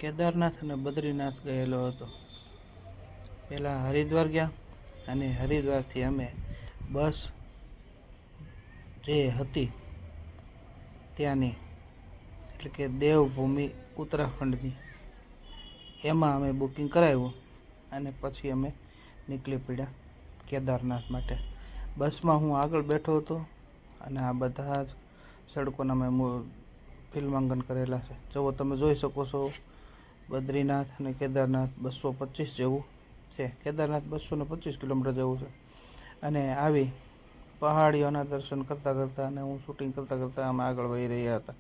કેદારનાથ અને બદ્રીનાથ ગયેલો હતો. પહેલાં હરિદ્વાર ગયા અને હરિદ્વારથી અમે બસ જે હતી ત્યાંની એટલે કે દેવભૂમિ ઉત્તરાખંડની એમાં અમે બુકિંગ કરાવ્યું અને પછી અમે નીકળી પડ્યા કેદારનાથ માટે. બસમાં હું આગળ બેઠો હતો અને આ બધા જ સડકોના મેં ફિલ્માંકન કરેલા છે. જો તમે જોઈ શકો છો બદ્રીનાથ અને કેદારનાથ 225 જેવું છે. કેદારનાથ 225 કિલોમીટર જેવું છે. અને આવી પહાડીઓના દર્શન કરતાં કરતાં અને હું શૂટિંગ કરતાં કરતાં અમે આગળ વહી રહ્યા હતા.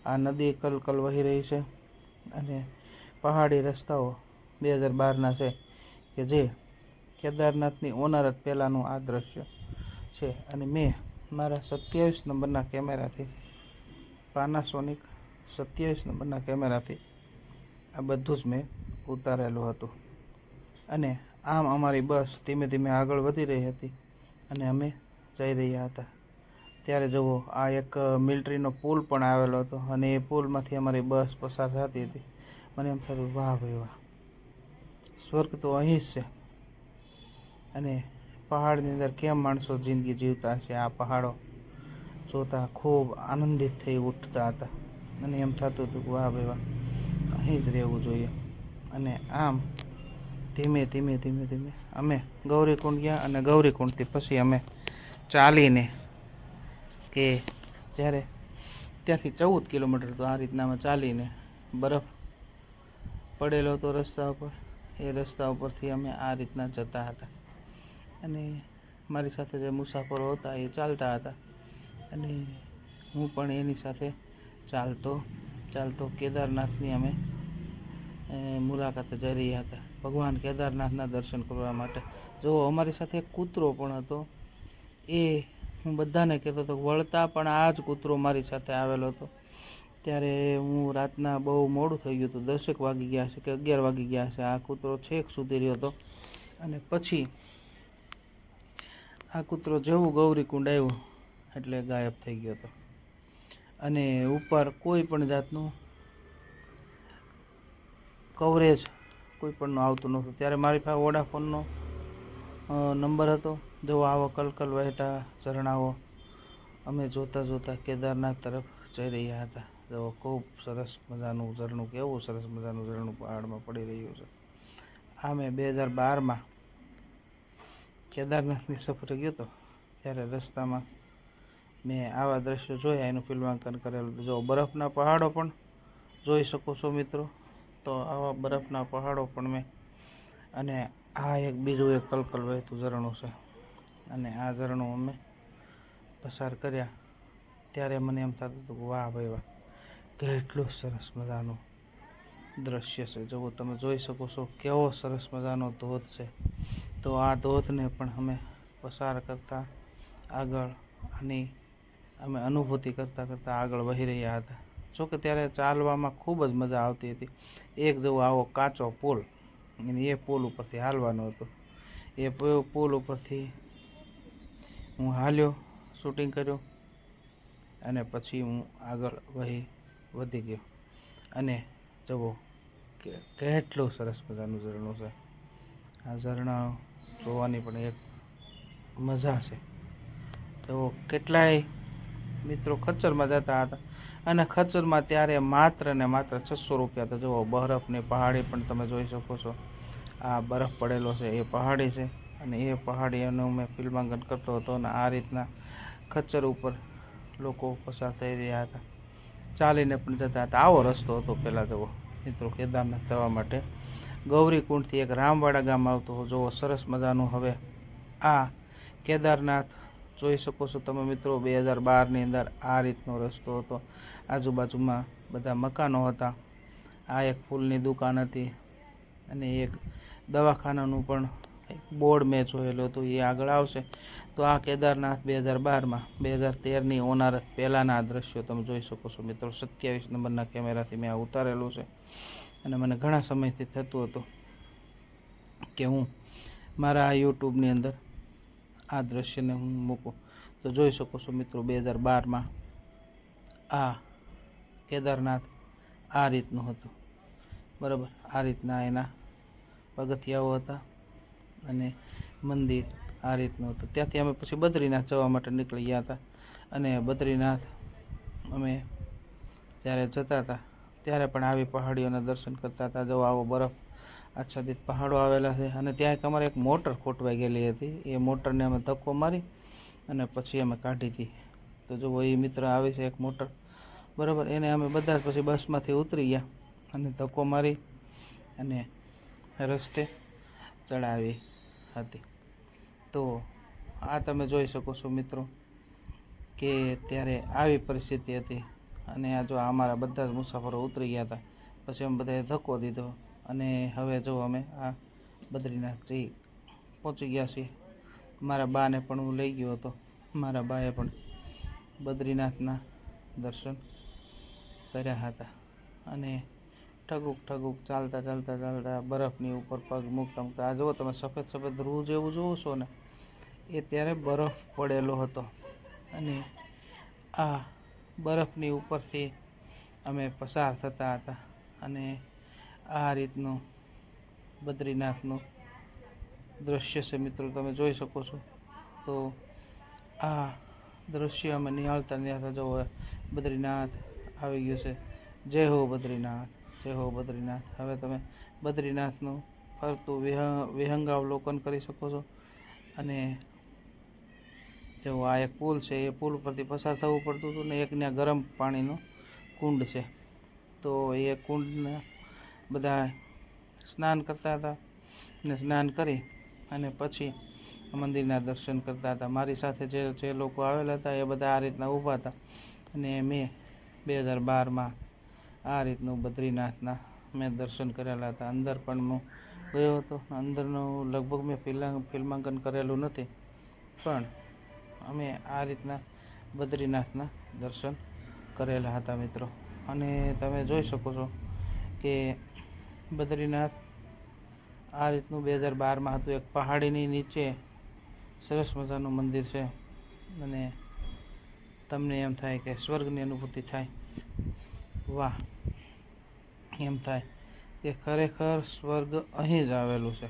આ નદી કલકલ વહી રહી છે અને પહાડી રસ્તાઓ 2012ના છે કે જે કેદારનાથની ઓનારત પહેલાંનું આ દ્રશ્ય છે. અને મેં મારા 27 નંબરના કેમેરાથી પાનાસોનિક 27 નંબરના કેમેરાથી આ બધું જ મેં ઉતારેલું હતું. અને આમ અમારી બસ ધીમે ધીમે આગળ વધી રહી હતી અને અમે જઈ રહ્યા હતા. ત્યારે જુઓ આ એક મિલિટરીનો પુલ પણ આવેલો હતો અને એ પુલમાંથી અમારી બસ પસાર થતી હતી. મને એમ થતું વાહ ભાઈ વાહ, સ્વર્ગ તો અહીં જ છે. અને પહાડની અંદર કેમ માણસો જિંદગી જીવતા હશે, આ પહાડો જોતા ખૂબ આનંદિત થઈ ઉઠતા હતા. અને એમ થતું હતું કે વાહ ભાઈ વાહ, અહીં જ રહેવું જોઈએ. અને આમ ધીમે ધીમે ધીમે ધીમે અમે ગૌરીકુંડ ગયા અને ગૌરીકુંડથી પછી અમે ચાલીને કે જ્યારે ત્યાંથી 14 કિલોમીટર તો આ રીતના અમે ચાલીને બરફ પડેલો હતો રસ્તા ઉપર, એ રસ્તા ઉપરથી અમે આ રીતના જતા હતા. અને મારી સાથે જે મુસાફરો હતા એ ચાલતા હતા અને હું પણ એની સાથે ચાલતો કેદારનાથની અમે મુલાકાતે જઈ રહ્યા હતા ભગવાન કેદારનાથના દર્શન કરવા માટે. જો અમારી સાથે એક કૂતરો પણ હતો. એ હું બધાને કહેતો હતો, વળતા પણ આ જ કૂતરો મારી સાથે આવેલો હતો. ત્યારે હું રાતના બહુ મોડું થઈ ગયું હતું, 10 વાગી ગયા છે કે 11 વાગી ગયા છે. આ કૂતરો છેક સુધી રહ્યો હતો અને પછી આ કૂતરો જેવું ગૌરીકુંડ આવ્યો એટલે ગાયબ થઈ ગયો હતો. અને ઉપર કોઈ પણ જાતનું કવરેજ કોઈ પણનું આવતું નહોતું. ત્યારે મારી પાસે વોડાફોનનો નંબર હતો. જો આવો કલકલ વહેતા ઝરણાઓ અમે જોતા જોતા કેદારનાથ તરફ જઈ રહ્યા હતા. જો ખૂબ સરસ મજાનું ઝરણું, કેવું સરસ મજાનું ઝરણું પહાડમાં પડી રહ્યું છે. આ મેં 2012માં કેદારનાથની સફરે ગયો હતો ત્યારે રસ્તામાં મેં આવા દ્રશ્યો જોયા, એનું ફિલ્માંકન કરેલું. જો બરફના પહાડો પણ જોઈ શકો છો મિત્રો. તો આવા બરફના પહાડો પણ મેં, અને આ એક બીજું એક કલકલ વહેતું ઝરણું છે. અને આ ઝરણું અમે પસાર કર્યા ત્યારે મને એમ થતું હતું કે વાહ ભાઈ વાહ, કેટલું સરસ મજાનું દ્રશ્ય છે. જો તમે જોઈ શકો છો કેવો સરસ મજાનો ધોધ છે. તો આ ધોધને પણ અમે પસાર કરતા આગળ આની અમે અનુભૂતિ કરતાં કરતાં આગળ વહી રહ્યા હતા. જોકે ત્યારે ચાલવામાં ખૂબ જ મજા આવતી હતી. એક જેવો આવો કાચો પુલ અને એ પુલ ઉપરથી હાલવાનો હતો. એ પુલ ઉપરથી હું હાલ્યો, શૂટિંગ કર્યું અને પછી હું આગળ વધી ગયો. અને જુઓ કે કેટલું સરસ મજાનું ઝરણું છે. આ ઝરણા જોવાની પણ એક મજા છે. તો કેટલાય મિત્રો ખચ્ચરમાં જતા હતા અને ખચ્ચરમાં ત્યારે માત્ર ને માત્ર 600 રૂપિયા. તો જુઓ બરફની પહાડી પણ તમે જોઈ શકો છો. આ બરફ પડેલો છે એ પહાડી છે અને એ પહાડીઓનું મેં ફિલ્માંકન કરતો હતો. અને આ રીતના ખચ્ચર ઉપર લોકો પસાર થઈ રહ્યા હતા, ચાલીને પણ જતા હતા. આવો રસ્તો હતો પહેલાં જુઓ મિત્રો કેદારનાથ જવા માટે. ગૌરીકુંડથી એક રામવાડા ગામ આવતું. જુઓ સરસ મજાનું. હવે આ કેદારનાથ જોઈ શકો છો તમે મિત્રો. 2012ની અંદર આ રીતનો રસ્તો હતો. આજુબાજુમાં બધા મકાનો હતા. આ એક ફૂલની દુકાન હતી અને એક દવાખાનાનું પણ એક બોર્ડ મેં જોયેલું હતું, એ આગળ આવશે. તો આ કેદારનાથ 2012માં 2013ની ઓનારત પહેલાંના આ દ્રશ્યો તમે જોઈ શકો છો મિત્રો. 27 નંબરના કેમેરાથી મેં આ ઉતારેલું છે. અને મને ઘણા સમયથી થતું હતું કે હું મારા આ યુટ્યુબની અંદર આ દ્રશ્યને હું મૂકું. તો જોઈ શકો છો મિત્રો 2012માં આ કેદારનાથ આ રીતનું હતું. બરાબર. આ રીતના એના પગથિયાઓ હતા અને મંદિર આ રીતનું હતું. ત્યાંથી અમે પછી બદ્રીનાથ જવા માટે નીકળી ગયા હતા. અને બદ્રીનાથ અમે જ્યારે જતા હતા ત્યારે પણ આવી પહાડીઓના દર્શન કરતા હતા. જો આવો બરફ આચ્છાદિત પહાડો આવેલા છે. અને ત્યાં એક અમારે એક મોટર ખોટવાઈ ગયેલી હતી. એ મોટરને અમે ધક્કો મારી અને પછી અમે કાઢી હતી. તો જુઓ એ મિત્ર આવે છે એક મોટર, બરાબર. એને અમે બધા જ પછી બસમાંથી ઉતરી ગયા અને ધક્કો મારી અને રસ્તે ચડાવી હતી. તો આ તમે જોઈ શકો છો મિત્રો કે ત્યારે આવી પરિસ્થિતિ હતી. અને આ જો અમારા બધા જ મુસાફરો ઉતરી ગયા હતા. પછી અમે બધાએ ધક્કો દીધો અને હવે જો અમે આ બદ્રીનાથ પહોંચી ગયા છીએ. મારા બાને પણ હું લઈ ગયો હતો. મારા બાએ પણ બદ્રીનાથના દર્શન કર્યા હતા. અને ઠગુક ચાલતા બરફની ઉપર પગ મૂકતા આ જુઓ તમે સફેદ રૂ જેવું જોવો છો ને, એ ત્યારે બરફ પડેલો હતો. અને આ બરફની ઉપરથી અમે પસાર થતા હતા. અને આ રીતનું બદ્રીનાથનું દૃશ્ય છે મિત્રો, તમે જોઈ શકો છો. તો આ દૃશ્ય અમે નિહાળતા જો બદ્રીનાથ આવી ગયું છે. જય હો બદ્રીનાથ, જય હો બદ્રીનાથ. હવે તમે બદ્રીનાથનું ફરતું વિહંગાવલોકન કરી શકો છો. અને જો આ એક પુલ છે, એ પુલ પરથી પસાર થવું પડતું હતું ને એક ત્યાં ગરમ પાણીનો કુંડ છે. તો એ કુંડને બધા સ્નાન કરતા હતા અને સ્નાન કરી અને પછી મંદિરના દર્શન કરતા હતા. મારી સાથે જે લોકો આવેલા હતા એ બધા આ રીતના ઊભા હતા. અને મેં 2012માં આ રીતનું બદ્રીનાથના મેં દર્શન કરેલા હતા. અંદર પણ હું ગયો હતો. અંદરનું લગભગ મેં ફિલ્માંકન કરેલું નથી, પણ અમે આ રીતના બદ્રીનાથના દર્શન કરેલા હતા મિત્રો. અને તમે જોઈ શકો છો કે બદ્રીનાથ આ રીતનું 2012માં હતું. એક પહાડીની નીચે સરસ મજાનું મંદિર છે. અને તમને એમ થાય કે સ્વર્ગની અનુભૂતિ થાય. વાહ, એમ થાય કે ખરેખર સ્વર્ગ અહીં જ આવેલું છે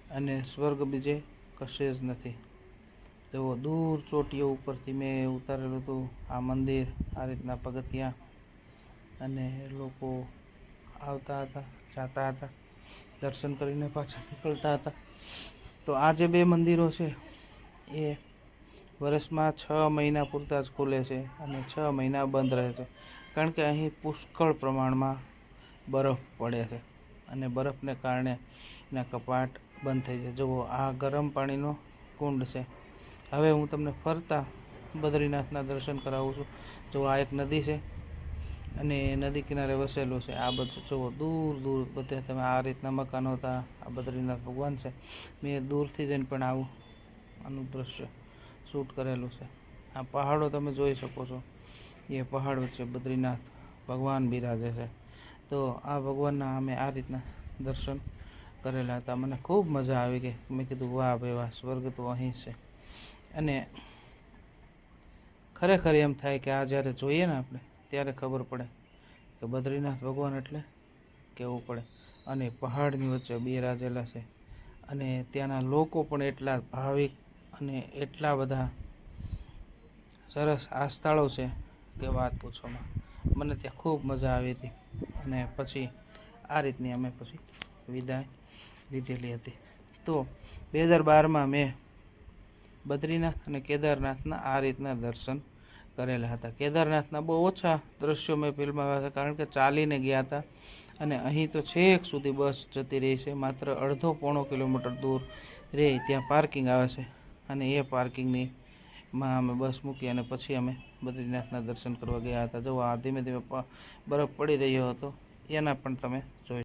અને સ્વર્ગ બીજે કશે જ નથી. તેઓ દૂર ચોટીઓ ઉપરથી મેં ઉતારેલું હતું આ મંદિર, આ રીતના પગથિયા. અને લોકો આવતા હતા, જાતા હતા, દર્શન કરીને પાછા નીકળતા હતા. તો આ જે બે મંદિરો છે એ વર્ષમાં 6 મહિના પૂરતા જ ખુલે છે અને 6 મહિના બંધ રહે છે. કારણ કે અહીં પુષ્કળ પ્રમાણમાં બરફ પડે છે અને બરફને કારણે એના કપાટ બંધ થઈ જાય. જુઓ આ ગરમ પાણીનો કુંડ છે. હવે હું તમને ફરતા બદ્રીનાથના દર્શન કરાવું છું. જો આ એક નદી છે અને નદી કિનારે વસેલું છે. આ બધું જુઓ દૂર બધે તમે આ રીતના મકાનો હતા. આ બદ્રીનાથ ભગવાન છે. મેં દૂરથી જઈને પણ આનું દૃશ્ય શૂટ કરેલું છે. આ પહાડો તમે જોઈ શકો છો. એ પહાડ વચ્ચે બદ્રીનાથ ભગવાન બિરાજે છે. તો આ ભગવાનના અમે આ રીતના દર્શન કરેલા હતા. મને ખૂબ મજા આવી ગઈ. મેં કીધું વાહ ભાઈ વાહ, સ્વર્ગ તો અહીં છે. અને ખરેખર એમ થાય કે આ જ્યારે જોઈએ ને આપણે ત્યારે ખબર પડે કે બદ્રીનાથ ભગવાન એટલે કેવું પડે. અને પહાડની વચ્ચે બિરાજેલા છે. અને ત્યાંના લોકો પણ એટલા ભાવિક અને એટલા બધા સરસ આસ્થાળુ છે કે વાત પૂછવામાં. મને ત્યાં ખૂબ મજા આવી હતી. અને પછી આ રીતની અમે પછી વિદાય લીધેલી હતી. તો 2012માં મેં બદ્રીનાથ અને કેદારનાથના આ રીતના દર્શન કરેલા હતા. કેદારનાથના બહુ ઓછા દૃશ્યો મેં ફિલ્માવ્યા હતા, કારણ કે ચાલીને ગયા હતા. અને અહીં તો છેક સુધી બસ જતી રહી છે. માત્ર અડધો પોણો કિલોમીટર દૂર રહે ત્યાં પાર્કિંગ આવે છે. અને એ પાર્કિંગની માં અમે બસ મૂકી અને પછી અમે બદ્રીનાથના દર્શન કરવા ગયા હતા. જો આ ધીમે ધીમે બરફ પડી રહ્યો હતો, એના પણ તમે જોઈ